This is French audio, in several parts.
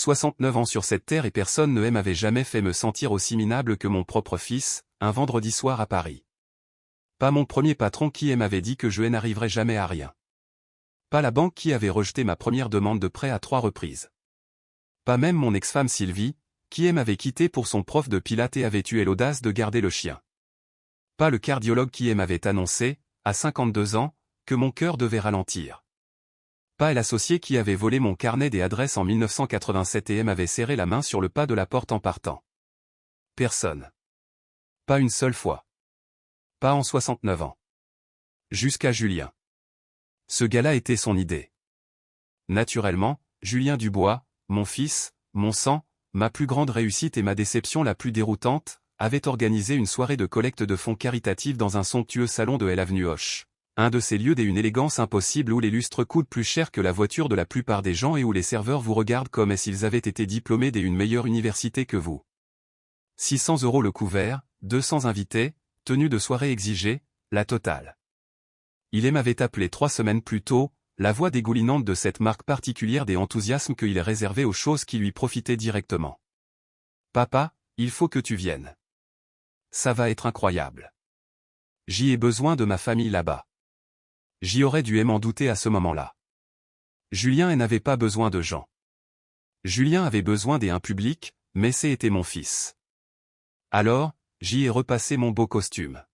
69 ans sur cette terre et personne ne m'avait jamais fait me sentir aussi minable que mon propre fils, un vendredi soir à Paris. Pas mon premier patron qui m'avait dit que je n'arriverais jamais à rien. Pas la banque qui avait rejeté ma première demande de prêt à 3 reprises. Pas même mon ex-femme Sylvie, qui m'avait quitté pour son prof de pilates et avait eu l'audace de garder le chien. Pas le cardiologue qui m'avait annoncé, à 52 ans, que mon cœur devait ralentir. Pas l'associé qui avait volé mon carnet des adresses en 1987 et m'avait serré la main sur le pas de la porte en partant. Personne. Pas une seule fois. Pas en 69 ans. Jusqu'à Julien. Ce gars-là était son idée. Naturellement, Julien Dubois, mon fils, mon sang, ma plus grande réussite et ma déception la plus déroutante, avait organisé une soirée de collecte de fonds caritatifs dans un somptueux salon de l'avenue Hoche. Un de ces lieux d'une élégance impossible où les lustres coûtent plus cher que la voiture de la plupart des gens et où les serveurs vous regardent comme s'ils avaient été diplômés d'une meilleure université que vous. 600 € le couvert, 200 invités, tenue de soirée exigée, la totale. Il m'avait appelé 3 semaines plus tôt, la voix dégoulinante de cette marque particulière des enthousiasmes qu'il réservait aux choses qui lui profitaient directement. Papa, il faut que tu viennes. Ça va être incroyable. J'y ai besoin de ma famille là-bas. J'y aurais dû m'en douter à ce moment-là. Julien n'avait pas besoin de gens. Julien avait besoin d'un public, mais c'était mon fils. Alors, j'y ai repassé mon beau costume.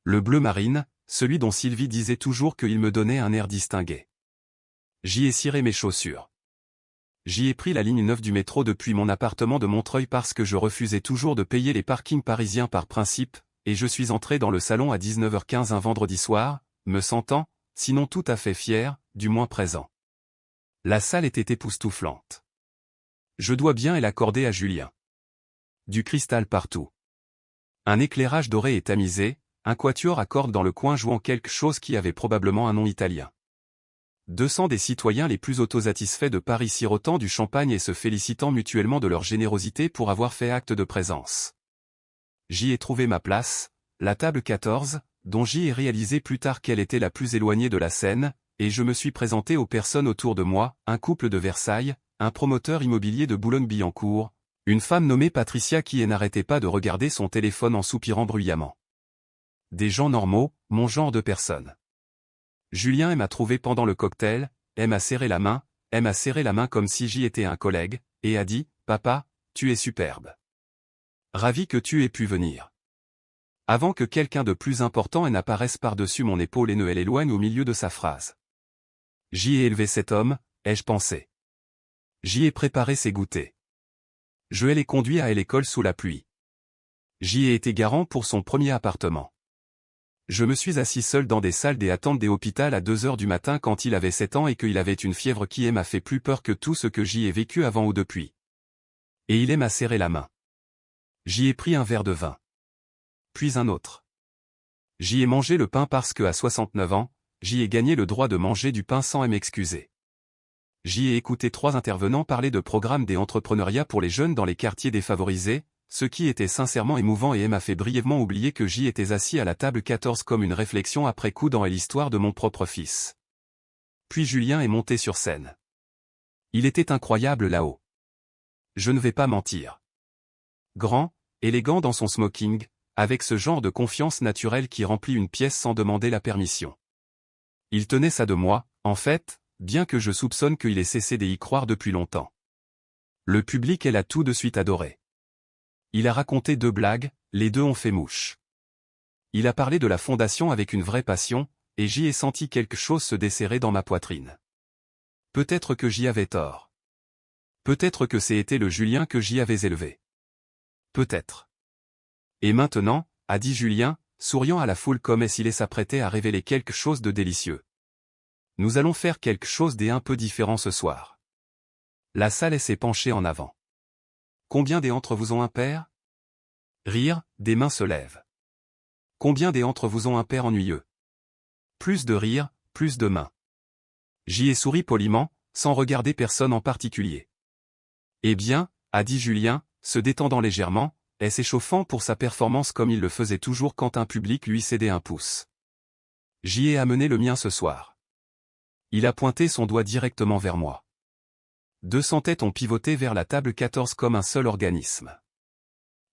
Le bleu marine, celui dont Sylvie disait toujours qu'il me donnait un air distingué. J'y ai ciré mes chaussures. J'y ai pris la ligne 9 du métro depuis mon appartement de Montreuil parce que je refusais toujours de payer les parkings parisiens par principe, et je suis entré dans le salon à 19h15 un vendredi soir, me sentant, sinon tout à fait fier, du moins présent. La salle était époustouflante. Je dois bien l'accorder à Julien. Du cristal partout. Un éclairage doré et tamisé, un quatuor à cordes dans le coin jouant quelque chose qui avait probablement un nom italien. 200 des citoyens les plus autosatisfaits de Paris sirotant du champagne et se félicitant mutuellement de leur générosité pour avoir fait acte de présence. J'y ai trouvé ma place, la table 14, dont j'y ai réalisé plus tard qu'elle était la plus éloignée de la scène, et je me suis présenté aux personnes autour de moi, un couple de Versailles, un promoteur immobilier de Boulogne-Billancourt, une femme nommée Patricia qui n'arrêtait pas de regarder son téléphone en soupirant bruyamment. Des gens normaux, mon genre de personnes. Julien m'a trouvé pendant le cocktail, m'a serré la main comme si j'y étais un collègue, et a dit, « Papa, tu es superbe. Ravi que tu aies pu venir. » Avant que quelqu'un de plus important n'apparaisse par-dessus mon épaule et ne l'éloigne au milieu de sa phrase. J'y ai élevé cet homme, ai-je pensé. J'y ai préparé ses goûters. Je l'ai conduit à l'école sous la pluie. J'y ai été garant pour son premier appartement. Je me suis assis seul dans des salles d'attente des hôpitaux à 2h du matin quand il avait 7 ans et qu'il avait une fièvre qui m'a fait plus peur que tout ce que j'y ai vécu avant ou depuis. Et il m'a serré la main. J'y ai pris un verre de vin. Puis un autre. J'y ai mangé le pain parce que à 69 ans, j'y ai gagné le droit de manger du pain sans m'excuser. J'y ai écouté 3 intervenants parler de programmes des entrepreneuriats pour les jeunes dans les quartiers défavorisés, ce qui était sincèrement émouvant et m'a fait brièvement oublier que j'y étais assis à la table 14 comme une réflexion après coup dans l'histoire de mon propre fils. Puis Julien est monté sur scène. Il était incroyable là-haut. Je ne vais pas mentir. Grand, élégant dans son smoking, avec ce genre de confiance naturelle qui remplit une pièce sans demander la permission. Il tenait ça de moi, en fait, bien que je soupçonne qu'il ait cessé d'y croire depuis longtemps. Le public l'a tout de suite adoré. Il a raconté 2 blagues, les 2 ont fait mouche. Il a parlé de la fondation avec une vraie passion, et j'y ai senti quelque chose se desserrer dans ma poitrine. Peut-être que j'y avais tort. Peut-être que c'était le Julien que j'y avais élevé. Peut-être. Et maintenant, a dit Julien, souriant à la foule comme s'il s'apprêtait à révéler quelque chose de délicieux. Nous allons faire quelque chose d'un peu différent ce soir. La salle s'est penchée en avant. Combien d'entre vous ont un père? Rire, des mains se lèvent. Combien d'entre vous ont un père ennuyeux? Plus de rire, plus de mains. J'y ai souri poliment, sans regarder personne en particulier. Eh bien, a dit Julien, se détendant légèrement, et s'échauffant pour sa performance comme il le faisait toujours quand un public lui cédait un pouce. J'y ai amené le mien ce soir. Il a pointé son doigt directement vers moi. 200 têtes ont pivoté vers la table 14 comme un seul organisme.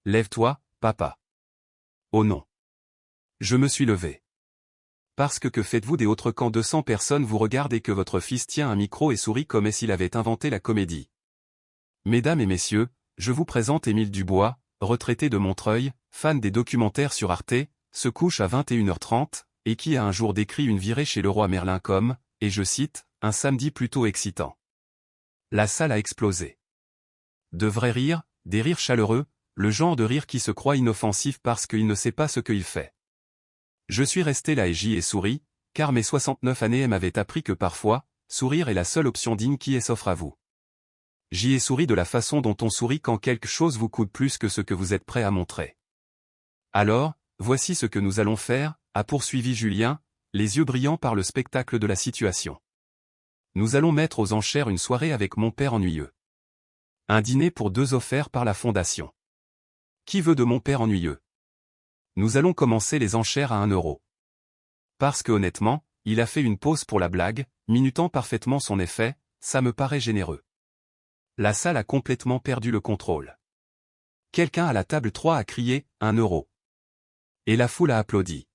Lève-toi, papa. Oh non. Je me suis levé. Parce que faites-vous des autres quand 200 personnes vous regardent et que votre fils tient un micro et sourit comme s'il avait inventé la comédie. Mesdames et messieurs, je vous présente Émile Dubois, retraité de Montreuil, fan des documentaires sur Arte, se couche à 21h30, et qui a un jour décrit une virée chez le roi Merlin comme, et je cite, un samedi plutôt excitant. La salle a explosé. De vrais rires, des rires chaleureux, le genre de rire qui se croit inoffensif parce qu'il ne sait pas ce qu'il fait. Je suis resté là et j'y ai souri, car mes 69 années m'avaient appris que parfois, sourire est la seule option digne qui s'offre à vous. J'y ai souri de la façon dont on sourit quand quelque chose vous coûte plus que ce que vous êtes prêt à montrer. Alors, voici ce que nous allons faire, a poursuivi Julien, les yeux brillants par le spectacle de la situation. Nous allons mettre aux enchères une soirée avec mon père ennuyeux. Un dîner pour 2 offert par la Fondation. Qui veut de mon père ennuyeux? Nous allons commencer les enchères à 1 euro. Parce que honnêtement, il a fait une pause pour la blague, minutant parfaitement son effet, ça me paraît généreux. La salle a complètement perdu le contrôle. Quelqu'un à la table 3 a crié « 1 euro ». Et la foule a applaudi.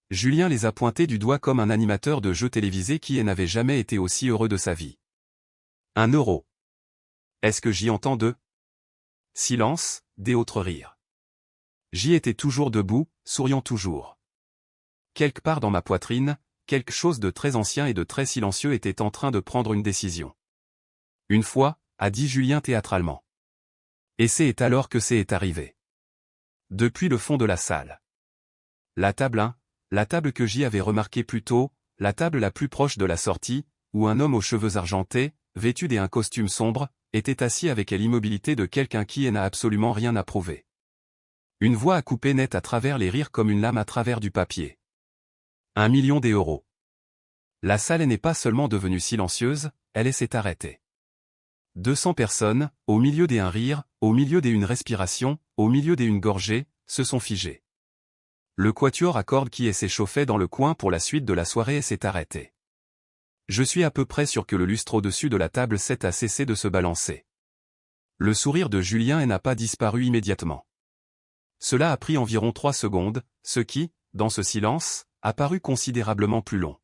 Julien les a pointés du doigt comme un animateur de jeux télévisés qui n'avait jamais été aussi heureux de sa vie. 1 euro. Est-ce que j'y entends deux? Silence, des autres rires. J'y étais toujours debout, souriant toujours. Quelque part dans ma poitrine, quelque chose de très ancien et de très silencieux était en train de prendre une décision. Une fois, a dit Julien théâtralement. Et c'est alors que c'est arrivé. Depuis le fond de la salle. La table 1, la table que j'y avais remarquée plus tôt, la table la plus proche de la sortie, où un homme aux cheveux argentés, vêtu d'un costume sombre, était assis avec l'immobilité de quelqu'un qui n'a absolument rien à prouver. Une voix a coupé net à travers les rires comme une lame à travers du papier. 1 million d'euros. La salle n'est pas seulement devenue silencieuse, elle s'est arrêtée. 200 personnes, au milieu d'un rire, au milieu d'une respiration, au milieu d'une gorgée, se sont figées. Le quatuor à cordes qui s'échauffait dans le coin pour la suite de la soirée s'est arrêté. Je suis à peu près sûr que le lustre au-dessus de la table a cessé de se balancer. Le sourire de Julien n'a pas disparu immédiatement. Cela a pris environ 3 secondes, ce qui, dans ce silence, a paru considérablement plus long.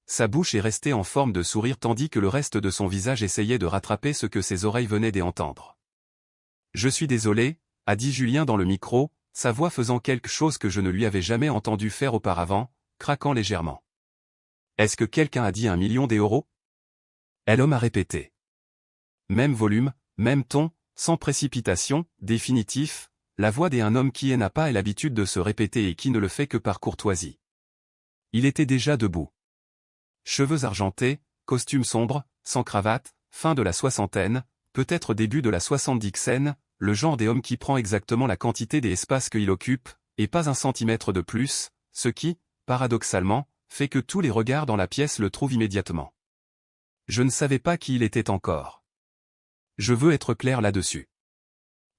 Sa bouche est restée en forme de sourire tandis que le reste de son visage essayait de rattraper ce que ses oreilles venaient d'entendre. « Je suis désolé », a dit Julien dans le micro, sa voix faisant quelque chose que je ne lui avais jamais entendu faire auparavant, craquant légèrement. « Est-ce que quelqu'un a dit 1 million d'euros? » L'homme a répété. Même volume, même ton, sans précipitation, définitif, la voix d'un homme qui n'a pas l'habitude de se répéter et qui ne le fait que par courtoisie. Il était déjà debout. Cheveux argentés, costume sombre, sans cravate, fin de la soixantaine, peut-être début de la 70e, le genre des hommes qui prend exactement la quantité des espaces qu'il occupe, et pas 1 centimètre de plus, ce qui, paradoxalement, fait que tous les regards dans la pièce le trouvent immédiatement. Je ne savais pas qui il était encore. Je veux être clair là-dessus.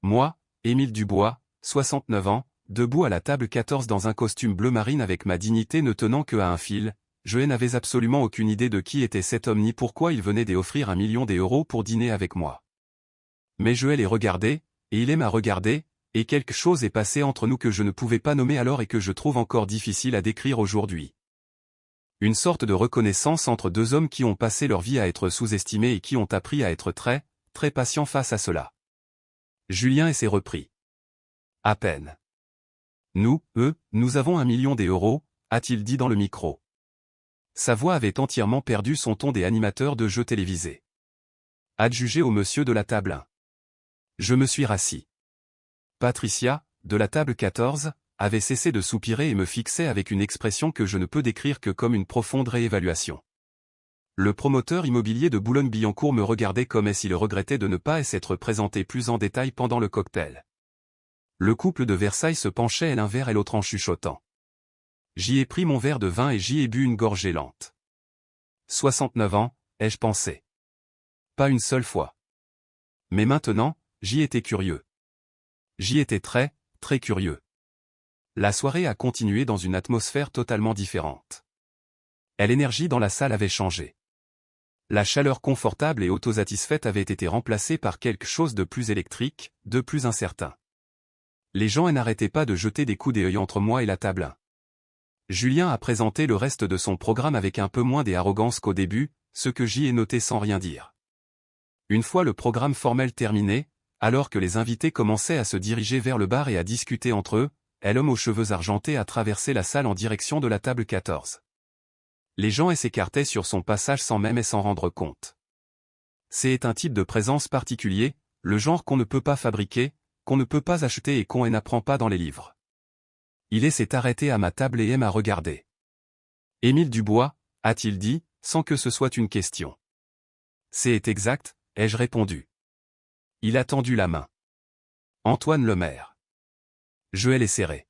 Moi, Émile Dubois, 69 ans, debout à la table 14 dans un costume bleu marine avec ma dignité ne tenant que à un fil, je n'avais absolument aucune idée de qui était cet homme ni pourquoi il venait d'offrir 1 million d'euros pour dîner avec moi. Mais je l'ai regardé, et il m'a regardé, et quelque chose est passé entre nous que je ne pouvais pas nommer alors et que je trouve encore difficile à décrire aujourd'hui. Une sorte de reconnaissance entre 2 hommes qui ont passé leur vie à être sous-estimés et qui ont appris à être très, très patients face à cela. Julien s'est repris. À peine. Nous avons 1 million d'euros, a-t-il dit dans le micro. Sa voix avait entièrement perdu son ton des animateurs de jeux télévisés. Adjugé au monsieur de la table 1. Je me suis rassis. Patricia, de la table 14, avait cessé de soupirer et me fixait avec une expression que je ne peux décrire que comme une profonde réévaluation. Le promoteur immobilier de Boulogne-Billancourt me regardait comme s'il regrettait de ne pas s'être présenté plus en détail pendant le cocktail. Le couple de Versailles se penchait l'un vers l'autre en chuchotant. J'y ai pris mon verre de vin et j'y ai bu une gorgée lente. 69 ans, ai-je pensé. Pas une seule fois. Mais maintenant, j'y étais curieux. J'y étais très, très curieux. La soirée a continué dans une atmosphère totalement différente. L'énergie dans la salle avait changé. La chaleur confortable et autosatisfaite avait été remplacée par quelque chose de plus électrique, de plus incertain. Les gens n'arrêtaient pas de jeter des coups d'œil entre moi et la table 1. Julien a présenté le reste de son programme avec un peu moins d'arrogance qu'au début, ce que j'y ai noté sans rien dire. Une fois le programme formel terminé, alors que les invités commençaient à se diriger vers le bar et à discuter entre eux, l'homme aux cheveux argentés a traversé la salle en direction de la table 14. Les gens s'écartaient sur son passage sans même s'en rendre compte. C'est un type de présence particulier, le genre qu'on ne peut pas fabriquer, qu'on ne peut pas acheter et qu'on n'apprend pas dans les livres. Il s'est arrêté à ma table et m'a regardé. « Émile Dubois » a-t-il dit, sans que ce soit une question. « C'est exact » ai-je répondu. Il a tendu la main. « Antoine Lemaire. » Je l'ai serré.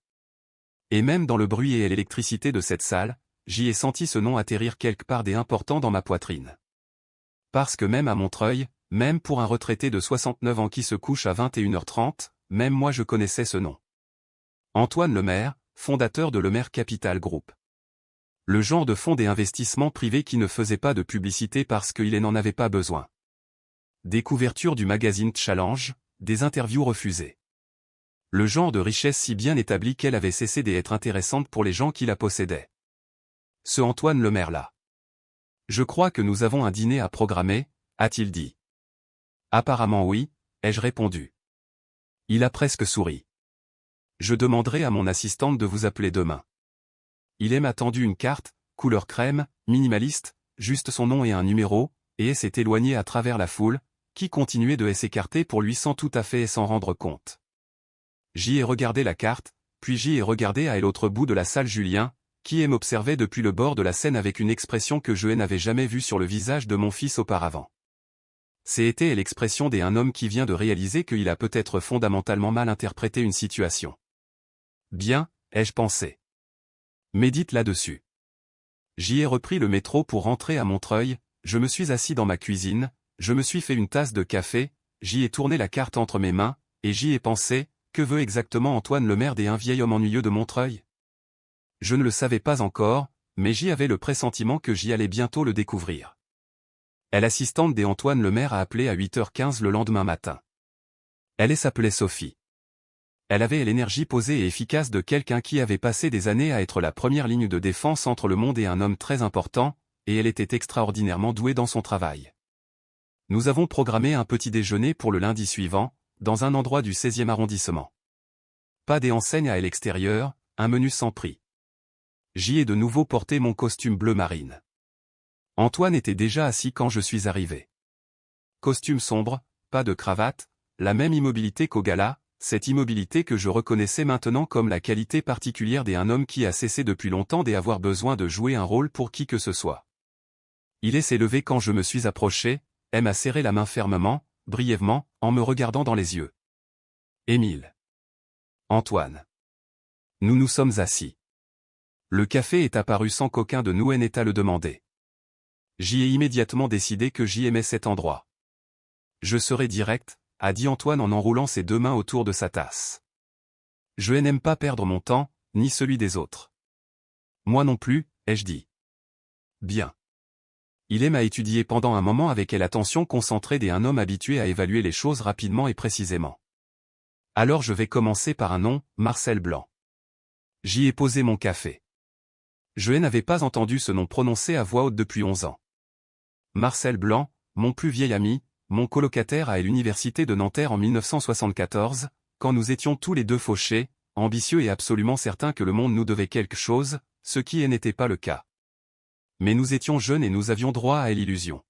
Et même dans le bruit et l'électricité de cette salle, j'y ai senti ce nom atterrir quelque part d'important dans ma poitrine. Parce que même à Montreuil, même pour un retraité de 69 ans qui se couche à 21h30, même moi je connaissais ce nom. Antoine Lemaire, fondateur de Lemaire Capital Group. Le genre de fonds d'investissement privé qui ne faisait pas de publicité parce qu'il n'en avait pas besoin. Des couvertures du magazine Challenge, des interviews refusées. Le genre de richesse si bien établie qu'elle avait cessé d'être intéressante pour les gens qui la possédaient. Ce Antoine Lemaire-là. Je crois que nous avons un dîner à programmer, a-t-il dit. Apparemment oui, ai-je répondu. Il a presque souri. Je demanderai à mon assistante de vous appeler demain. Il m'a tendu une carte, couleur crème, minimaliste, juste son nom et un numéro, et s'est éloigné à travers la foule, qui continuait de s'écarter pour lui sans tout à fait s'en rendre compte. J'y ai regardé la carte, puis j'y ai regardé à l'autre bout de la salle Julien, qui m'observait depuis le bord de la scène avec une expression que je n'avais jamais vue sur le visage de mon fils auparavant. C'était l'expression d'un homme qui vient de réaliser qu'il a peut-être fondamentalement mal interprété une situation. Bien, ai-je pensé. Médite là-dessus. J'y ai repris le métro pour rentrer à Montreuil, je me suis assis dans ma cuisine, je me suis fait une tasse de café, j'y ai tourné la carte entre mes mains, et j'y ai pensé, que veut exactement Antoine Lemaire d'un vieil homme ennuyeux de Montreuil? Je ne le savais pas encore, mais j'y avais le pressentiment que j'y allais bientôt le découvrir. L'assistante d'Antoine Lemaire a appelé à 8h15 le lendemain matin. Elle s'appelait Sophie. Elle avait l'énergie posée et efficace de quelqu'un qui avait passé des années à être la première ligne de défense entre le monde et un homme très important, et elle était extraordinairement douée dans son travail. Nous avons programmé un petit déjeuner pour le lundi suivant, dans un endroit du 16e arrondissement. Pas d'enseigne à l'extérieur, un menu sans prix. J'y ai de nouveau porté mon costume bleu marine. Antoine était déjà assis quand je suis arrivé. Costume sombre, pas de cravate, la même immobilité qu'au gala, cette immobilité que je reconnaissais maintenant comme la qualité particulière d'un homme qui a cessé depuis longtemps d'avoir besoin de jouer un rôle pour qui que ce soit. Il s'est levé quand je me suis approché, m'a serré la main fermement, brièvement, en me regardant dans les yeux. Émile. Antoine. Nous nous sommes assis. Le café est apparu sans qu'aucun de nous n'ait à le demander. J'y ai immédiatement décidé que j'y aimais cet endroit. Je serai direct, a dit Antoine en enroulant ses deux mains autour de sa tasse. Je n'aime pas perdre mon temps, ni celui des autres. Moi non plus, ai-je dit. Bien. Il m'a étudié pendant un moment avec l'attention concentrée d'un homme habitué à évaluer les choses rapidement et précisément. Alors je vais commencer par un nom, Marcel Blanc. J'y ai posé mon café. Je n'avais pas entendu ce nom prononcé à voix haute depuis 11 ans. Marcel Blanc, mon plus vieil ami, mon colocataire à l'université de Nanterre en 1974, quand nous étions tous les deux fauchés, ambitieux et absolument certains que le monde nous devait quelque chose, ce qui n'était pas le cas. Mais nous étions jeunes et nous avions droit à l'illusion.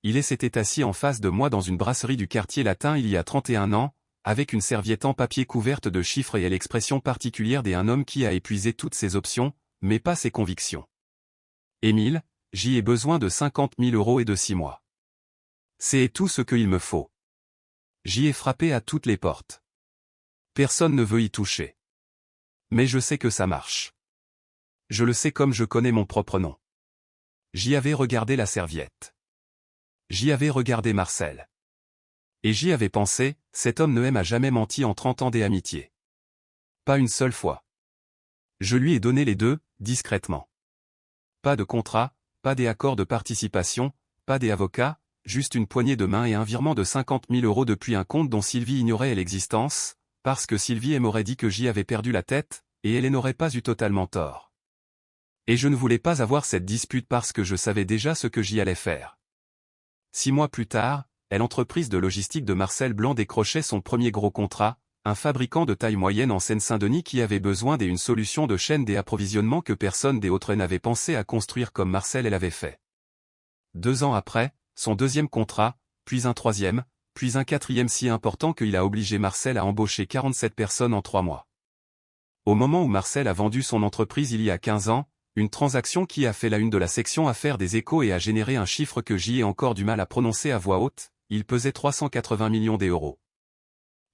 Il s'était assis en face de moi dans une brasserie du quartier latin il y a 31 ans, avec une serviette en papier couverte de chiffres et l'expression particulière d'un homme qui a épuisé toutes ses options, mais pas ses convictions. Émile, j'y ai besoin de 50 000 € et de 6 mois. C'est tout ce qu'il me faut. J'y ai frappé à toutes les portes. Personne ne veut y toucher. Mais je sais que ça marche. Je le sais comme je connais mon propre nom. J'y avais regardé la serviette. J'y avais regardé Marcel. Et j'y avais pensé, cet homme ne m'a jamais menti en 30 ans d'amitié. Pas une seule fois. Je lui ai donné les deux, discrètement. Pas de contrat, pas d'accord de participation, pas des avocats, juste une poignée de main et un virement de 50 000 € depuis un compte dont Sylvie ignorait l'existence, parce que Sylvie m'aurait dit que j'y avais perdu la tête, et elle n'aurait pas eu totalement tort. Et je ne voulais pas avoir cette dispute parce que je savais déjà ce que j'y allais faire. 6 mois plus tard, l'entreprise de logistique de Marcel Blanc décrochait son premier gros contrat, un fabricant de taille moyenne en Seine-Saint-Denis qui avait besoin d'une solution de chaîne d'approvisionnement que personne d'autre n'avait pensé à construire comme Marcel l'avait fait. 2 ans après, son deuxième contrat, puis un troisième, puis un quatrième si important qu'il a obligé Marcel à embaucher 47 personnes en 3 mois. Au moment où Marcel a vendu son entreprise il y a 15 ans, une transaction qui a fait la une de la section affaires des Échos et a généré un chiffre que j'y ai encore du mal à prononcer à voix haute, il pesait 380 millions d'euros.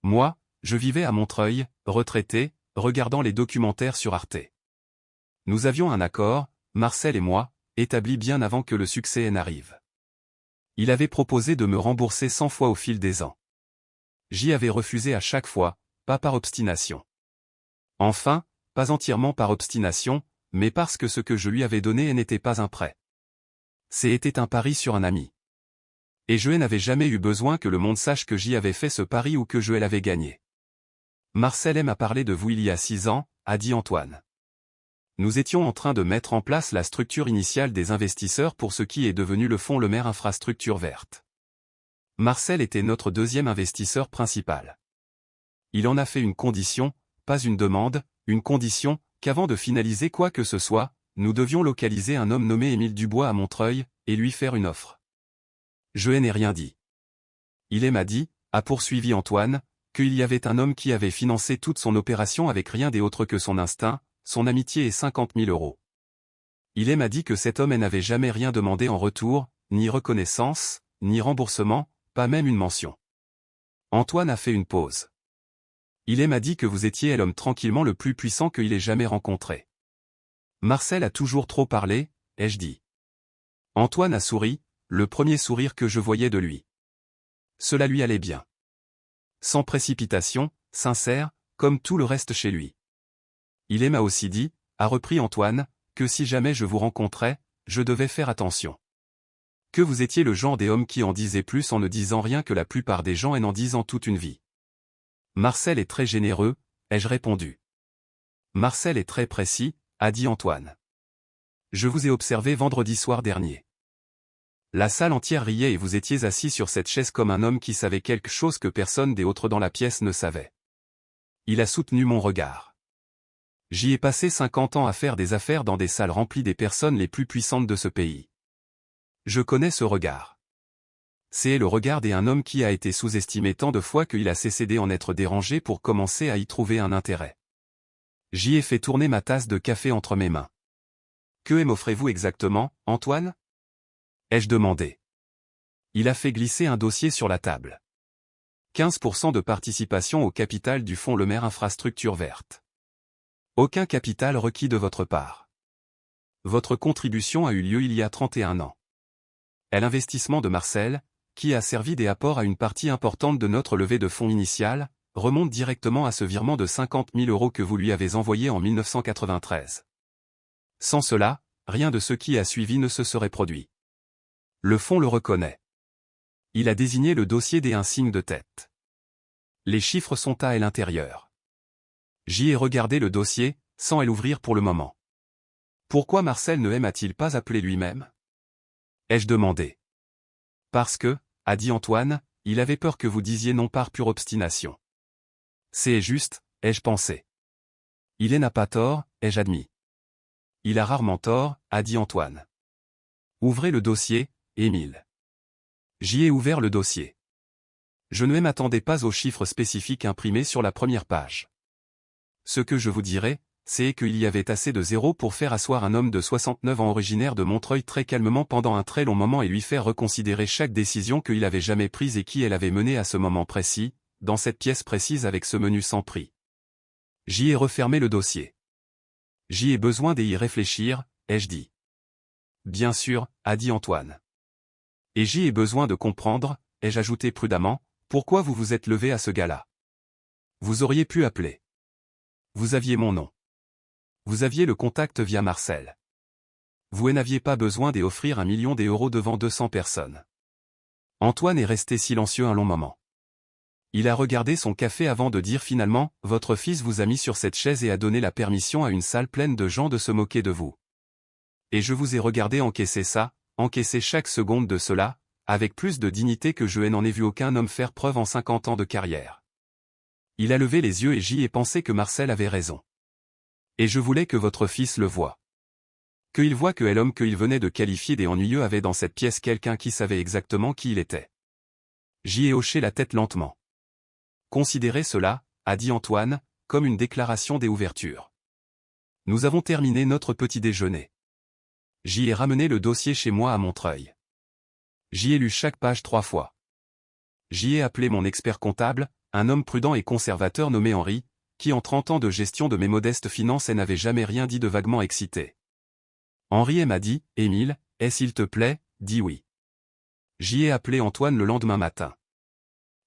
Moi, je vivais à Montreuil, retraité, regardant les documentaires sur Arte. Nous avions un accord, Marcel et moi, établi bien avant que le succès n'arrive. Il avait proposé de me rembourser 100 fois au fil des ans. J'y avais refusé à chaque fois, pas par obstination. Enfin, pas entièrement par obstination, mais parce que ce que je lui avais donné n'était pas un prêt. C'était un pari sur un ami. Et je n'avais jamais eu besoin que le monde sache que j'y avais fait ce pari ou que je l'avais gagné. Marcel m'a parlé de vous il y a 6 ans, a dit Antoine. Nous étions en train de mettre en place la structure initiale des investisseurs pour ce qui est devenu le fonds Le Maire Infrastructure Verte. Marcel était notre deuxième investisseur principal. Il en a fait une condition, pas une demande, une condition, qu'avant de finaliser quoi que ce soit, nous devions localiser un homme nommé Émile Dubois à Montreuil, et lui faire une offre. Je n'ai rien dit. Il m'a dit, a poursuivi Antoine, qu'il y avait un homme qui avait financé toute son opération avec rien d'autre que son instinct, son amitié et 50 000 €. Il m'a dit que cet homme n'avait jamais rien demandé en retour, ni reconnaissance, ni remboursement, pas même une mention. Antoine a fait une pause. Il m'a dit que vous étiez l'homme tranquillement le plus puissant qu'il ait jamais rencontré. Marcel a toujours trop parlé, ai-je dit. Antoine a souri, le premier sourire que je voyais de lui. Cela lui allait bien. Sans précipitation, sincère, comme tout le reste chez lui. Il m'a aussi dit, a repris Antoine, que si jamais je vous rencontrais, je devais faire attention. Que vous étiez le genre des hommes qui en disaient plus en ne disant rien que la plupart des gens en disant toute une vie. Marcel est très généreux, ai-je répondu. Marcel est très précis, a dit Antoine. Je vous ai observé vendredi soir dernier. La salle entière riait et vous étiez assis sur cette chaise comme un homme qui savait quelque chose que personne d'autre dans la pièce ne savait. Il a soutenu mon regard. J'y ai passé 50 ans à faire des affaires dans des salles remplies des personnes les plus puissantes de ce pays. Je connais ce regard. C'est le regard d'un homme qui a été sous-estimé tant de fois qu'il a cessé d'en être dérangé pour commencer à y trouver un intérêt. J'y ai fait tourner ma tasse de café entre mes mains. Que m'offrez-vous exactement, Antoine ? Ai-je demandé. Il a fait glisser un dossier sur la table. 15% de participation au capital du fonds Le Maire Infrastructure Verte. Aucun capital requis de votre part. Votre contribution a eu lieu il y a 31 ans. L'investissement de Marcel, qui a servi des apports à une partie importante de notre levée de fonds initiale, remonte directement à ce virement de 50 000 € que vous lui avez envoyé en 1993. Sans cela, rien de ce qui a suivi ne se serait produit. Le fonds le reconnaît. Il a désigné le dossier des un signe de tête. Les chiffres sont à l'intérieur. J'y ai regardé le dossier, sans l'ouvrir pour le moment. Pourquoi Marcel ne m'a-t-il pas appelé lui-même ? Ai-je demandé. Parce que, a dit Antoine, il avait peur que vous disiez non par pure obstination. C'est juste, ai-je pensé. Il n'a pas tort, ai-je admis. Il a rarement tort, a dit Antoine. Ouvrez le dossier, Émile. J'y ai ouvert le dossier. Je ne m'attendais pas aux chiffres spécifiques imprimés sur la première page. Ce que je vous dirai, c'est qu'il y avait assez de zéros pour faire asseoir un homme de 69 ans originaire de Montreuil très calmement pendant un très long moment et lui faire reconsidérer chaque décision qu'il avait jamais prise et qui elle avait menée à ce moment précis, dans cette pièce précise avec ce menu sans prix. J'y ai refermé le dossier. J'y ai besoin d'y réfléchir, ai-je dit. Bien sûr, a dit Antoine. Et j'y ai besoin de comprendre, ai-je ajouté prudemment, pourquoi vous vous êtes levé à ce gars-là. Vous auriez pu appeler. Vous aviez mon nom. Vous aviez le contact via Marcel. vous n'aviez pas besoin d'offrir 1 million d'euros devant 200 personnes. Antoine est resté silencieux un long moment. Il a regardé son café avant de dire finalement, votre fils vous a mis sur cette chaise et a donné la permission à une salle pleine de gens de se moquer de vous. Et je vous ai regardé encaisser ça, encaisser chaque seconde de cela, avec plus de dignité que je n'en ai vu aucun homme faire preuve en 50 ans de carrière. Il a levé les yeux et j'y ai pensé que Marcel avait raison. Et je voulais que votre fils le voie. Qu'il voie que l'homme qu'il venait de qualifier d'ennuyeux avait dans cette pièce quelqu'un qui savait exactement qui il était. J'y ai hoché la tête lentement. Considérez cela, a dit Antoine, comme une déclaration des ouvertures. Nous avons terminé notre petit déjeuner. J'y ai ramené le dossier chez moi à Montreuil. J'y ai lu chaque page 3 fois. J'y ai appelé mon expert comptable, un homme prudent et conservateur nommé Henri, qui en 30 ans de gestion de mes modestes finances n'avait jamais rien dit de vaguement excité. Henri m'a dit, Émile, s'il te plaît, dis oui. J'y ai appelé Antoine le lendemain matin.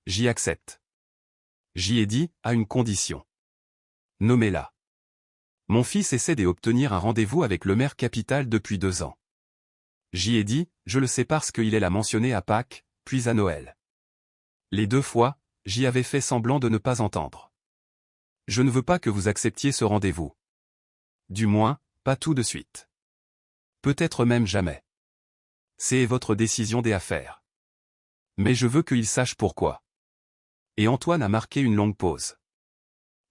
J'y accepte. J'y ai dit, à une condition. Nommez-la. Mon fils essaie d'obtenir un rendez-vous avec le maire capital depuis 2 ans. J'y ai dit, je le sais parce qu'il l'a mentionné à Pâques, puis à Noël. Les 2 fois, j'y avais fait semblant de ne pas entendre. Je ne veux pas que vous acceptiez ce rendez-vous. Du moins, pas tout de suite. Peut-être même jamais. C'est votre décision des affaires. Mais je veux qu'il sache pourquoi. Et Antoine a marqué une longue pause.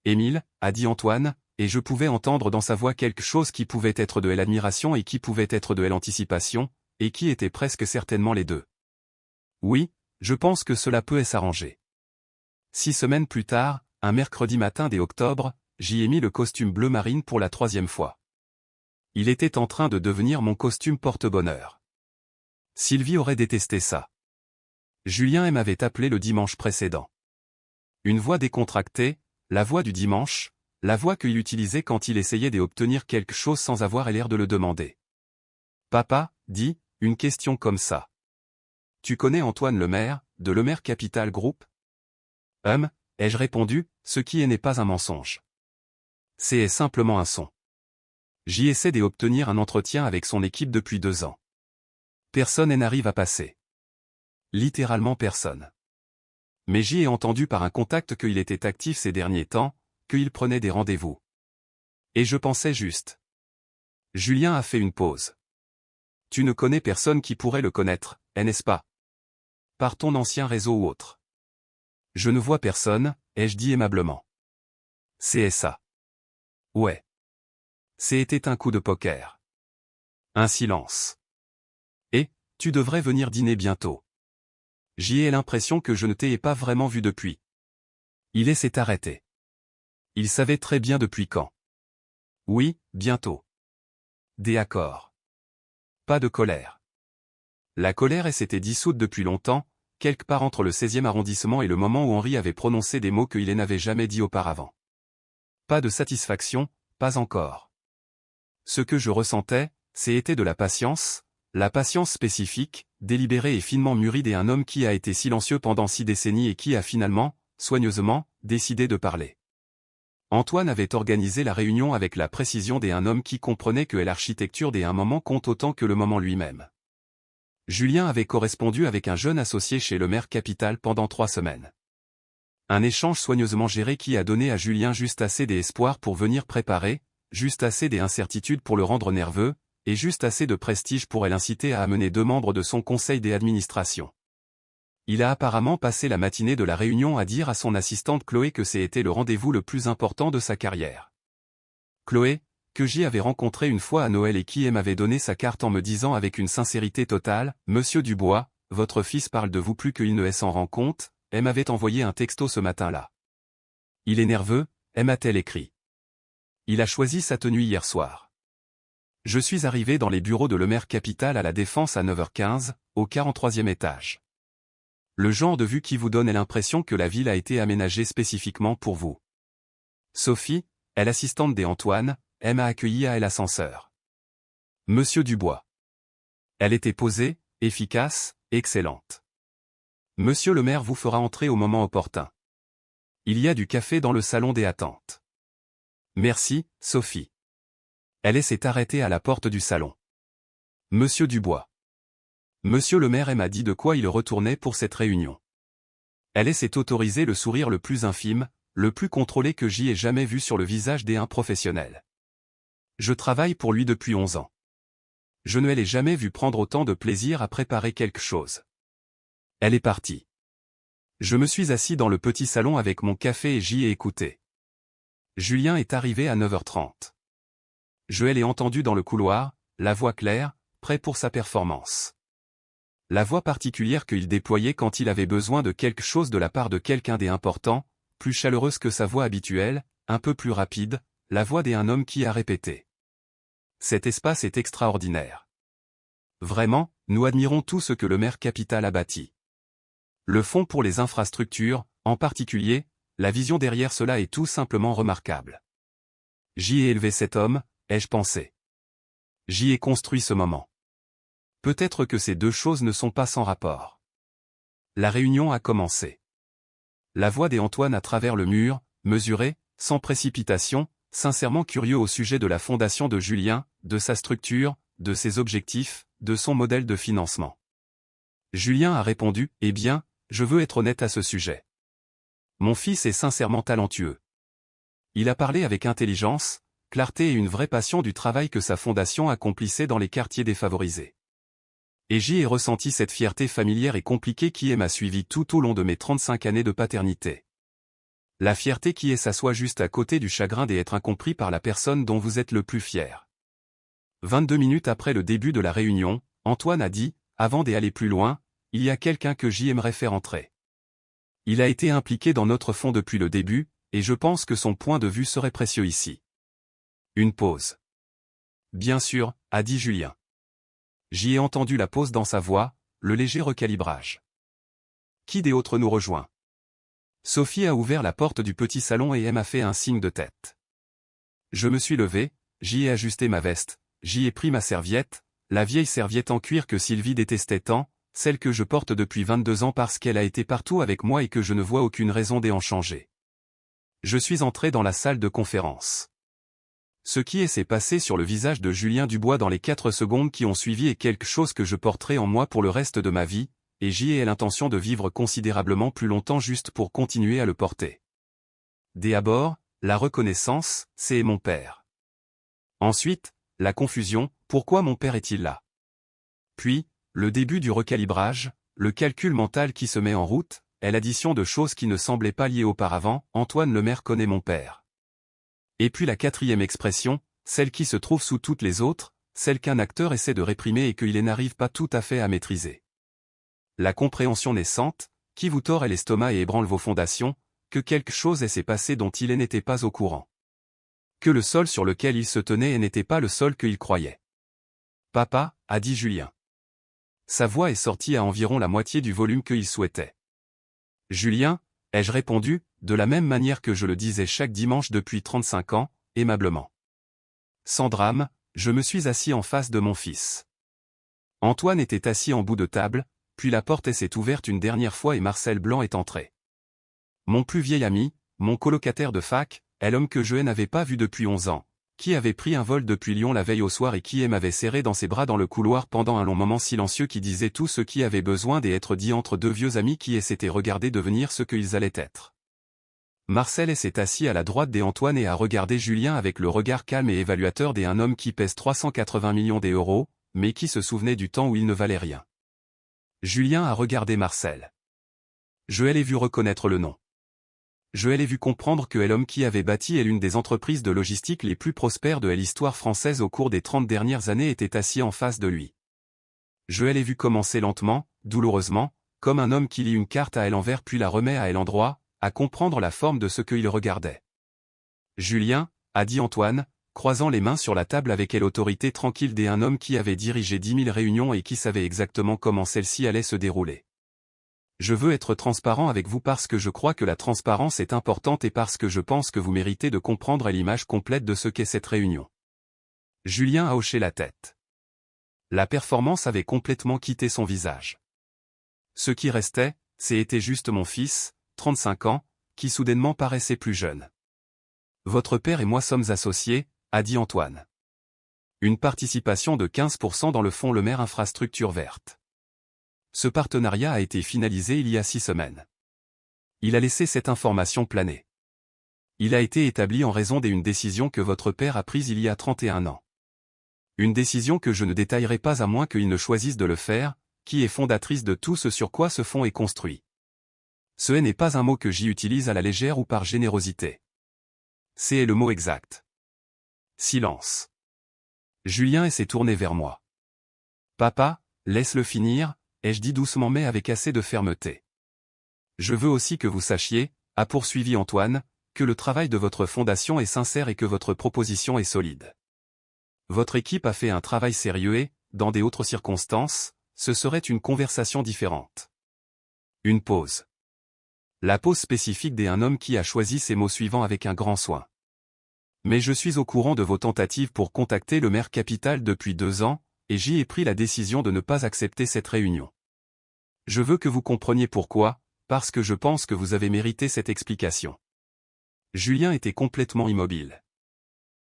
Émile, a dit Antoine, et je pouvais entendre dans sa voix quelque chose qui pouvait être de l'admiration et qui pouvait être de l'anticipation, et qui était presque certainement les deux. Oui, je pense que cela peut s'arranger. 6 semaines plus tard, un mercredi matin d'octobre, j'y ai mis le costume bleu marine pour la 3e fois. Il était en train de devenir mon costume porte-bonheur. Sylvie aurait détesté ça. Julien m'avait appelé le dimanche précédent. Une voix décontractée, la voix du dimanche, la voix qu'il utilisait quand il essayait d'obtenir quelque chose sans avoir l'air de le demander. Papa, dit, une question comme ça. Tu connais Antoine Lemaire, de Lemaire Capital Group? Ai-je répondu, ce qui n'est pas un mensonge. C'est simplement un son. J'y essaie d'obtenir un entretien avec son équipe depuis 2 ans. Personne n'arrive à passer. Littéralement personne. Mais j'y ai entendu par un contact qu'il était actif ces derniers temps, qu'il prenait des rendez-vous. Et je pensais juste. Julien a fait une pause. Tu ne connais personne qui pourrait le connaître, n'est-ce pas? Par ton ancien réseau ou autre. Je ne vois personne, ai-je dit aimablement. C'est ça. Ouais. C'était un coup de poker. Un silence. Et, tu devrais venir dîner bientôt. J'y ai l'impression que je ne t'ai pas vraiment vu depuis. Il s'est arrêté. Il savait très bien depuis quand. Oui, bientôt. D'accord. Pas de colère. La colère s'était dissoute depuis longtemps, quelque part entre le 16e arrondissement et le moment où Henri avait prononcé des mots qu'il n'avait jamais dit auparavant. Pas de satisfaction, pas encore. Ce que je ressentais, c'était de la patience spécifique, délibérée et finement mûrie d'un homme qui a été silencieux pendant 6 décennies et qui a finalement, soigneusement, décidé de parler. Antoine avait organisé la réunion avec la précision d'un homme qui comprenait que l'architecture d'un moment compte autant que le moment lui-même. Julien avait correspondu avec un jeune associé chez Lemaire Capital pendant 3 semaines. Un échange soigneusement géré qui a donné à Julien juste assez d'espoir pour venir préparer, juste assez d'incertitude pour le rendre nerveux, et juste assez de prestige pour l'inciter à amener 2 membres de son conseil d'administration. Il a apparemment passé la matinée de la réunion à dire à son assistante Chloé que c'était le rendez-vous le plus important de sa carrière. Chloé, que j'y avais rencontrée une fois à Noël et qui m'avait donné sa carte en me disant avec une sincérité totale, « Monsieur Dubois, votre fils parle de vous plus qu'il ne s'en rend compte », m'avait envoyé un texto ce matin-là. Il est nerveux, m'a-t-elle écrit. Il a choisi sa tenue hier soir. Je suis arrivé dans les bureaux de Lemaire Capital à la Défense à 9h15, au 43e étage. Le genre de vue qui vous donne l'impression que la ville a été aménagée spécifiquement pour vous. Sophie, l'assistante d'Antoine, m'a accueilli à l'ascenseur. Monsieur Dubois. Elle était posée, efficace, excellente. Monsieur le maire vous fera entrer au moment opportun. Il y a du café dans le salon des attentes. Merci, Sophie. Elle s'est arrêtée à la porte du salon. Monsieur Dubois. Monsieur le maire m'a dit de quoi il retournait pour cette réunion. Elle s'est autorisé le sourire le plus infime, le plus contrôlé que j'y ai jamais vu sur le visage d'un professionnel. Je travaille pour lui depuis 11 ans. Je ne l'ai jamais vu prendre autant de plaisir à préparer quelque chose. Elle est partie. Je me suis assis dans le petit salon avec mon café et j'y ai écouté. Julien est arrivé à 9h30. Je l'ai entendu dans le couloir, la voix claire, prêt pour sa performance. La voix particulière qu'il déployait quand il avait besoin de quelque chose de la part de quelqu'un d'important, plus chaleureuse que sa voix habituelle, un peu plus rapide, la voix d'un homme qui a répété. Cet espace est extraordinaire. Vraiment, nous admirons tout ce que le maire Capital a bâti. Le fonds pour les infrastructures, en particulier, la vision derrière cela est tout simplement remarquable. J'y ai élevé cet homme, ai-je pensé. J'y ai construit ce moment. Peut-être que ces deux choses ne sont pas sans rapport. La réunion a commencé. La voix d'Antoine à travers le mur, mesurée, sans précipitation, sincèrement curieux au sujet de la fondation de Julien, de sa structure, de ses objectifs, de son modèle de financement. Julien a répondu, « Eh bien, je veux être honnête à ce sujet. Mon fils est sincèrement talentueux. Il a parlé avec intelligence, clarté et une vraie passion du travail que sa fondation accomplissait dans les quartiers défavorisés. Et j'y ai ressenti cette fierté familière et compliquée qui m'a suivi tout au long de mes 35 années de paternité. La fierté qui s'assoit juste à côté du chagrin d'être incompris par la personne dont vous êtes le plus fier. » 22 minutes après le début de la réunion, Antoine a dit, avant d'aller plus loin, « Il y a quelqu'un que j'y aimerais faire entrer. Il a été impliqué dans notre fonds depuis le début, et je pense que son point de vue serait précieux ici. » Une pause. « Bien sûr, » a dit Julien. J'y ai entendu la pause dans sa voix, le léger recalibrage. Qui des autres nous rejoint? Sophie a ouvert la porte du petit salon et m'a fait un signe de tête. Je me suis levé, j'y ai ajusté ma veste, j'y ai pris ma serviette, la vieille serviette en cuir que Sylvie détestait tant, celle que je porte depuis 22 ans parce qu'elle a été partout avec moi et que je ne vois aucune raison d'en changer. Je suis entré dans la salle de conférence. Ce qui s'est passé sur le visage de Julien Dubois dans les 4 secondes qui ont suivi est quelque chose que je porterai en moi pour le reste de ma vie, et j'y ai l'intention de vivre considérablement plus longtemps juste pour continuer à le porter. D'abord, la reconnaissance, c'est mon père. Ensuite, la confusion, pourquoi mon père est-il là? Puis, le début du recalibrage, le calcul mental qui se met en route, est l'addition de choses qui ne semblaient pas liées auparavant, Antoine le maire connaît mon père. Et puis la 4e expression, celle qui se trouve sous toutes les autres, celle qu'un acteur essaie de réprimer et qu'il n'arrive pas tout à fait à maîtriser. La compréhension naissante, qui vous tord l'estomac et ébranle vos fondations, que quelque chose s'est passé dont il n'était pas au courant. Que le sol sur lequel il se tenait n'était pas le sol qu'il croyait. « Papa » a dit Julien. Sa voix est sortie à environ la moitié du volume qu'il souhaitait. « Julien » ai-je répondu, de la même manière que je le disais chaque dimanche depuis 35 ans, aimablement. Sans drame, je me suis assis en face de mon fils. Antoine était assis en bout de table, puis la porte s'est ouverte une dernière fois et Marcel Blanc est entré. Mon plus vieil ami, mon colocataire de fac, est l'homme que je n'avais pas vu depuis 11 ans, qui avait pris un vol depuis Lyon la veille au soir et qui m'avait serré dans ses bras dans le couloir pendant un long moment silencieux qui disait tout ce qui avait besoin d'être dit entre deux vieux amis qui s'étaient regardés devenir ce qu'ils allaient être. Marcel s'est assis à la droite d'Antoine et a regardé Julien avec le regard calme et évaluateur d'un homme qui pèse 380 millions d'euros, mais qui se souvenait du temps où il ne valait rien. Julien a regardé Marcel. Je l'ai vu reconnaître le nom. Je l'ai vu comprendre que l'homme qui avait bâti l'une des entreprises de logistique les plus prospères de l'histoire française au cours des 30 dernières années était assis en face de lui. Je l'ai vu commencer lentement, douloureusement, comme un homme qui lit une carte à l'envers puis la remet à l'endroit, à comprendre la forme de ce qu'il regardait. Julien, a dit Antoine, croisant les mains sur la table avec l'autorité tranquille d'un homme qui avait dirigé 10 000 réunions et qui savait exactement comment celle-ci allait se dérouler. Je veux être transparent avec vous parce que je crois que la transparence est importante et parce que je pense que vous méritez de comprendre l'image complète de ce qu'est cette réunion. Julien a hoché la tête. La performance avait complètement quitté son visage. Ce qui restait, c'était juste mon fils, 35 ans, qui soudainement paraissait plus jeune. Votre père et moi sommes associés, a dit Antoine. Une participation de 15% dans le fonds Le Maire Infrastructure Verte. Ce partenariat a été finalisé il y a 6 semaines. Il a laissé cette information planer. Il a été établi en raison d'une décision que votre père a prise il y a 31 ans. Une décision que je ne détaillerai pas à moins qu'il ne choisisse de le faire, qui est fondatrice de tout ce sur quoi ce fonds est construit. Ce n'est pas un mot que j'y utilise à la légère ou par générosité. C'est le mot exact. Silence. Julien s'est tourné vers moi. Papa, laisse-le finir, ai-je dit doucement mais avec assez de fermeté. Je veux aussi que vous sachiez, a poursuivi Antoine, que le travail de votre fondation est sincère et que votre proposition est solide. Votre équipe a fait un travail sérieux et, dans des autres circonstances, ce serait une conversation différente. Une pause. La pause spécifique d'un homme qui a choisi ces mots suivants avec un grand soin. Mais je suis au courant de vos tentatives pour contacter le maire Capital depuis 2 ans, et j'y ai pris la décision de ne pas accepter cette réunion. Je veux que vous compreniez pourquoi, parce que je pense que vous avez mérité cette explication. Julien était complètement immobile.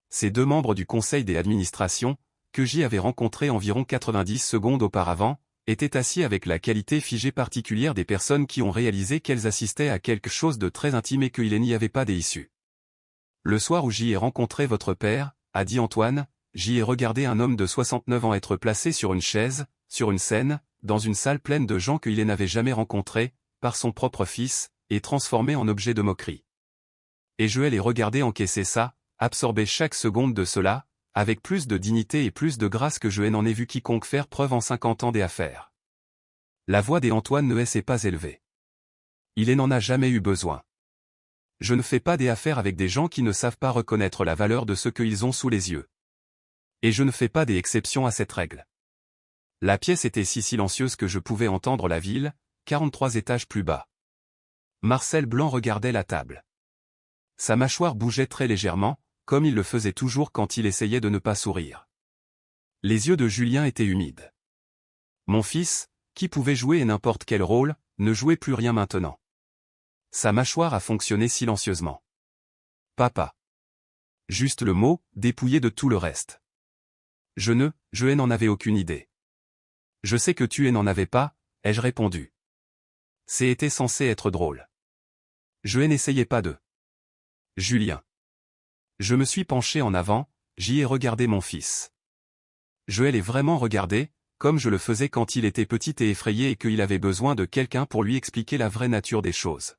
Ces 2 membres du conseil des administrations, que j'y avais rencontrés environ 90 secondes auparavant, étaient assis avec la qualité figée particulière des personnes qui ont réalisé qu'elles assistaient à quelque chose de très intime et qu'il n'y avait pas d'issue. Le soir où j'y ai rencontré votre père, a dit Antoine, j'y ai regardé un homme de 69 ans être placé sur une chaise, sur une scène, dans une salle pleine de gens qu'il n'avait jamais rencontrés, par son propre fils, et transformé en objet de moquerie. Et je les regarder encaisser ça, absorber chaque seconde de cela, avec plus de dignité et plus de grâce que je n'en ai vu quiconque faire preuve en 50 ans des affaires. La voix d'Antoine ne s'est pas élevée. Il n'en a jamais eu besoin. Je ne fais pas des affaires avec des gens qui ne savent pas reconnaître la valeur de ce qu'ils ont sous les yeux. Et je ne fais pas des exceptions à cette règle. La pièce était si silencieuse que je pouvais entendre la ville, 43 étages plus bas. Marcel Blanc regardait la table. Sa mâchoire bougeait très légèrement, comme il le faisait toujours quand il essayait de ne pas sourire. Les yeux de Julien étaient humides. Mon fils, qui pouvait jouer n'importe quel rôle, ne jouait plus rien maintenant. Sa mâchoire a fonctionné silencieusement. Papa. Juste le mot, dépouillé de tout le reste. Je n'en avais aucune idée. Je sais que tu n'en avais pas, ai-je répondu. C'était censé être drôle. Je n'essayais pas de. Julien. Je me suis penché en avant, j'y ai regardé mon fils. Je l'ai vraiment regardé, comme je le faisais quand il était petit et effrayé et qu'il avait besoin de quelqu'un pour lui expliquer la vraie nature des choses.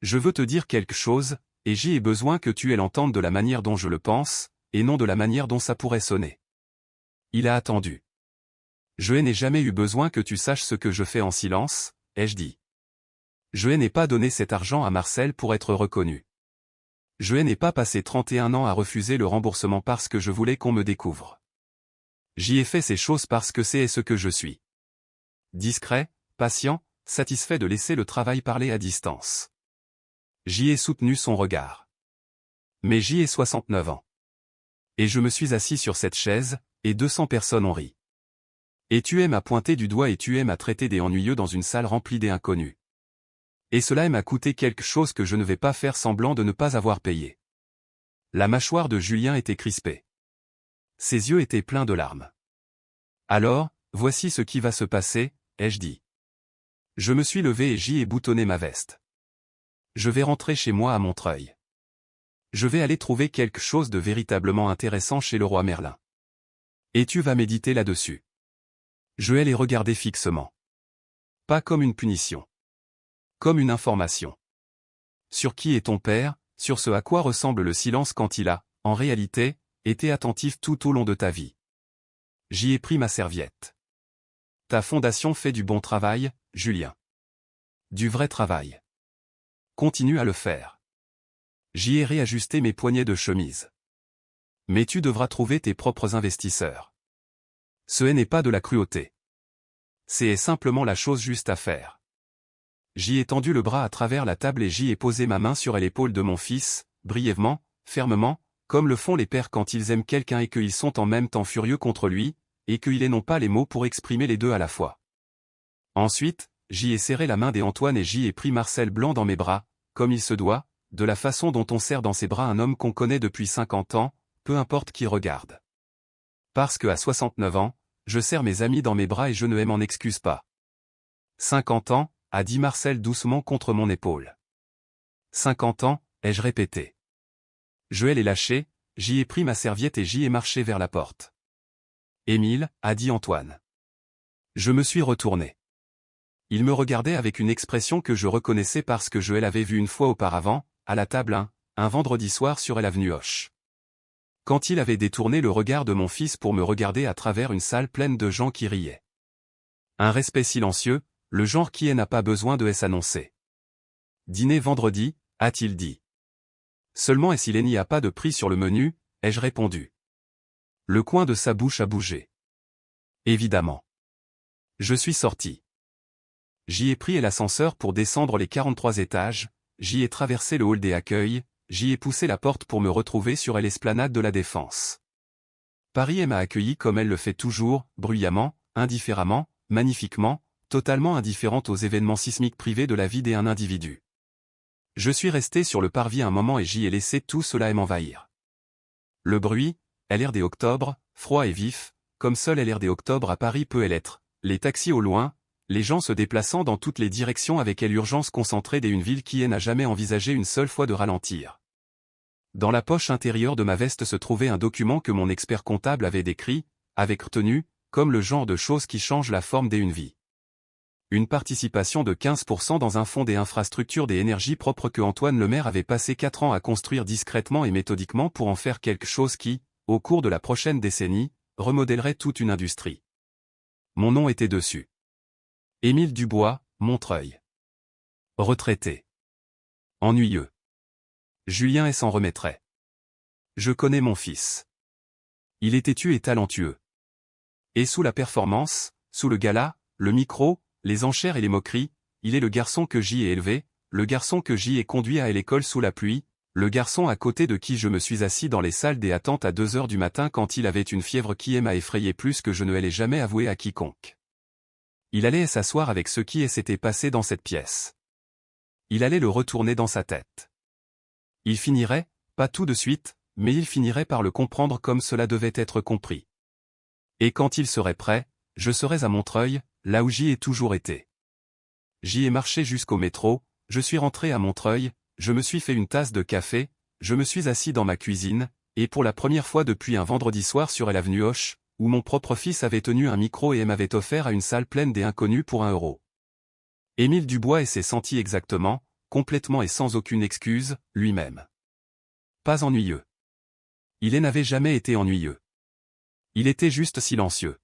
Je veux te dire quelque chose, et j'y ai besoin que tu l'entendes de la manière dont je le pense, et non de la manière dont ça pourrait sonner. Il a attendu. Je n'ai jamais eu besoin que tu saches ce que je fais en silence, ai-je dit. Je n'ai pas donné cet argent à Marcel pour être reconnu. Je n'ai pas passé 31 ans à refuser le remboursement parce que je voulais qu'on me découvre. J'y ai fait ces choses parce que c'est ce que je suis. Discret, patient, satisfait de laisser le travail parler à distance. J'y ai soutenu son regard. Mais j'y ai 69 ans. Et je me suis assis sur cette chaise, et 200 personnes ont ri. Et tu m'as pointé du doigt et tu m'as traité des ennuyeux dans une salle remplie d'inconnus. Et cela m'a coûté quelque chose que je ne vais pas faire semblant de ne pas avoir payé. La mâchoire de Julien était crispée. Ses yeux étaient pleins de larmes. Alors, voici ce qui va se passer, ai-je dit. Je me suis levé et j'y ai boutonné ma veste. Je vais rentrer chez moi à Montreuil. Je vais aller trouver quelque chose de véritablement intéressant chez le roi Merlin. Et tu vas méditer là-dessus. Je vais les regarder fixement. Pas comme une punition. Comme une information. Sur qui est ton père, sur ce à quoi ressemble le silence quand il a, en réalité, été attentif tout au long de ta vie. J'y ai pris ma serviette. Ta fondation fait du bon travail, Julien. Du vrai travail. Continue à le faire. J'y ai réajusté mes poignets de chemise. Mais tu devras trouver tes propres investisseurs. Ce n'est pas de la cruauté. C'est simplement la chose juste à faire. J'y ai tendu le bras à travers la table et j'y ai posé ma main sur l'épaule de mon fils, brièvement, fermement, comme le font les pères quand ils aiment quelqu'un et qu'ils sont en même temps furieux contre lui, et qu'ils n'ont pas les mots pour exprimer les deux à la fois. Ensuite, j'y ai serré la main d'Antoine et j'y ai pris Marcel Blanc dans mes bras, comme il se doit, de la façon dont on serre dans ses bras un homme qu'on connaît depuis 50 ans, peu importe qui regarde. Parce que à 69 ans, je serre mes amis dans mes bras et je ne m'en excuse pas. 50 ans, a dit Marcel doucement contre mon épaule. 50 ans, ai-je répété. Je l'ai lâché, j'y ai pris ma serviette et j'y ai marché vers la porte. Émile, a dit Antoine. Je me suis retourné. Il me regardait avec une expression que je reconnaissais parce que je l'avais vue une fois auparavant, à la table un vendredi soir sur l'avenue Hoche. Quand il avait détourné le regard de mon fils pour me regarder à travers une salle pleine de gens qui riaient. Un respect silencieux, le genre qui n'a pas besoin de s'annoncer. Dîner vendredi, a-t-il dit. Seulement et s'il n'y a pas de prix sur le menu, ai-je répondu. Le coin de sa bouche a bougé. Évidemment. Je suis sorti. J'y ai pris l'ascenseur pour descendre les 43 étages, j'y ai traversé le hall des accueils, j'y ai poussé la porte pour me retrouver sur l'esplanade de la Défense. Paris m'a accueilli comme elle le fait toujours, bruyamment, indifféremment, magnifiquement, totalement indifférente aux événements sismiques privés de la vie d'un individu. Je suis resté sur le parvis un moment et j'y ai laissé tout cela m'envahir. Le bruit, l'air des octobre, froid et vif, comme seul l'air des octobre à Paris peut l'être, les taxis au loin, les gens se déplaçant dans toutes les directions avec l'urgence concentrée d'une ville qui n'a jamais envisagé une seule fois de ralentir. Dans la poche intérieure de ma veste se trouvait un document que mon expert comptable avait décrit, avec retenue, comme le genre de choses qui changent la forme d'une vie. Une participation de 15% dans un fonds des infrastructures des énergies propres que Antoine Le Maire avait passé 4 ans à construire discrètement et méthodiquement pour en faire quelque chose qui, au cours de la prochaine décennie, remodèlerait toute une industrie. Mon nom était dessus. Émile Dubois, Montreuil. Retraité. Ennuyeux. Julien s'en remettrait. Je connais mon fils. Il est têtu et talentueux. Et sous la performance, sous le gala, le micro, les enchères et les moqueries, il est le garçon que j'y ai élevé, le garçon que j'y ai conduit à l'école sous la pluie, le garçon à côté de qui je me suis assis dans les salles des attentes à 2 heures du matin quand il avait une fièvre qui m'a effrayé plus que je ne l'ai jamais avoué à quiconque. Il allait s'asseoir avec ce qui s'était passé dans cette pièce. Il allait le retourner dans sa tête. Il finirait, pas tout de suite, mais il finirait par le comprendre comme cela devait être compris. Et quand il serait prêt, je serais à Montreuil, là où j'y ai toujours été. J'y ai marché jusqu'au métro, je suis rentré à Montreuil, je me suis fait une tasse de café, je me suis assis dans ma cuisine, et pour la première fois depuis un vendredi soir sur l'avenue Hoche, où mon propre fils avait tenu un micro et m'avait offert à une salle pleine des inconnus pour 1 euro. Émile Dubois s'est senti exactement, complètement et sans aucune excuse, lui-même. Pas ennuyeux. Il n'avait jamais été ennuyeux. Il était juste silencieux.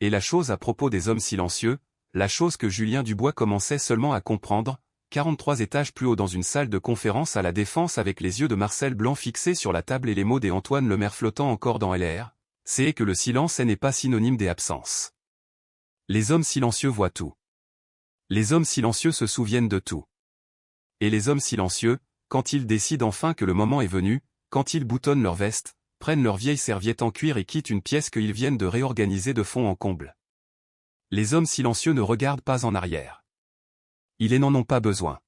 Et la chose à propos des hommes silencieux, la chose que Julien Dubois commençait seulement à comprendre, 43 étages plus haut dans une salle de conférence à la Défense avec les yeux de Marcel Blanc fixés sur la table et les mots d'Antoine Le Maire flottant encore dans l'air, c'est que le silence n'est pas synonyme des absences. Les hommes silencieux voient tout. Les hommes silencieux se souviennent de tout. Et les hommes silencieux, quand ils décident enfin que le moment est venu, quand ils boutonnent leur veste, prennent leur vieille serviette en cuir et quittent une pièce qu'ils viennent de réorganiser de fond en comble. Les hommes silencieux ne regardent pas en arrière. Ils n'en ont pas besoin.